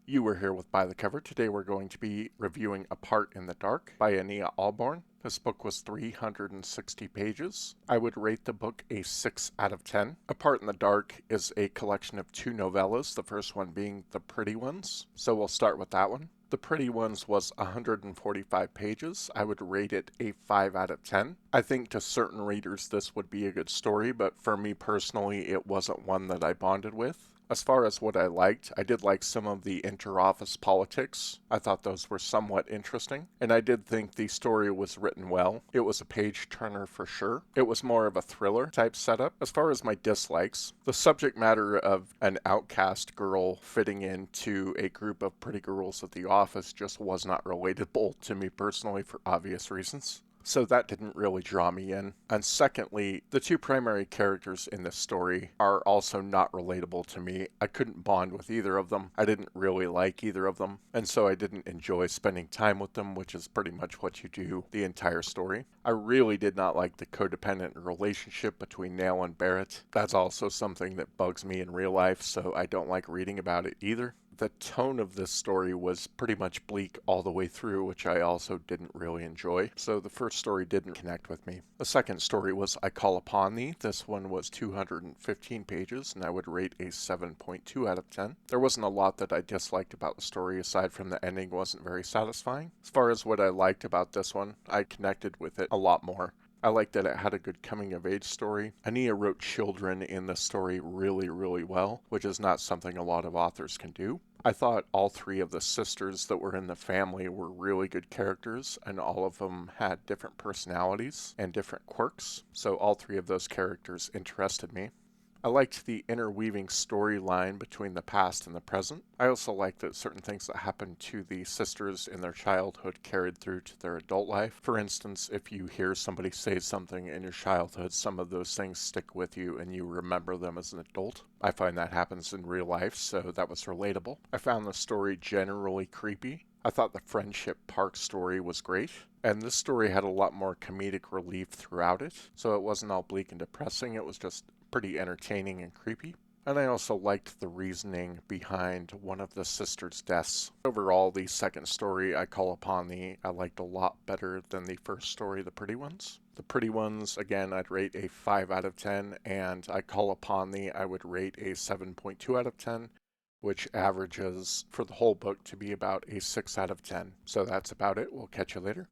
You were here with By the Cover. Today we're going to be reviewing A Part in the Dark by Ania Ahlborn. This book was 360 pages. I would rate the book a 6 out of 10. A Part in the Dark is a collection of two novellas, the first one being The Pretty Ones. So we'll start with that one. The Pretty Ones was 145 pages. I would rate it a 5 out of 10. I think to certain readers this would be a good story, but for me personally it wasn't one that I bonded with. As far as what I liked, I did like some of the inter-office politics. I thought those were somewhat interesting, and I did think the story was written well. It was a page-turner for sure. It was more of a thriller type setup. As far as my dislikes, the subject matter of an outcast girl fitting into a group of pretty girls at the office just was not relatable to me personally for obvious reasons. So that didn't really draw me in. And secondly, the two primary characters in this story are also not relatable to me. I couldn't bond with either of them. I didn't really like either of them. And so I didn't enjoy spending time with them, which is pretty much what you do the entire story. I really did not like the codependent relationship between Nail and Barrett. That's also something that bugs me in real life, so I don't like reading about it either. The tone of this story was pretty much bleak all the way through, which I also didn't really enjoy. So the first story didn't connect with me. The second story was I Call Upon Thee. This one was 215 pages, and I would rate a 7.2 out of 10. There wasn't a lot that I disliked about the story, aside from the ending wasn't very satisfying. As far as what I liked about this one, I connected with it a lot more. I liked that it had a good coming-of-age story. Ania wrote children in the story really, really well, which is not something a lot of authors can do. I thought all three of the sisters that were in the family were really good characters, and all of them had different personalities and different quirks, so all three of those characters interested me. I liked the interweaving storyline between the past and the present. I also liked that certain things that happened to the sisters in their childhood carried through to their adult life. For instance, if you hear somebody say something in your childhood, some of those things stick with you and you remember them as an adult. I find that happens in real life, so that was relatable. I found the story generally creepy. I thought the Friendship Park story was great, and this story had a lot more comedic relief throughout it, so it wasn't all bleak and depressing, it was just pretty entertaining and creepy. And I also liked the reasoning behind one of the sisters' deaths. Overall, the second story, I Call Upon Thee, I liked a lot better than the first story, The Pretty Ones. The Pretty Ones, again, I'd rate a 5 out of 10, and I Call Upon Thee, I would rate a 7.2 out of 10, which averages for the whole book to be about a 6 out of 10. So that's about it. We'll catch you later.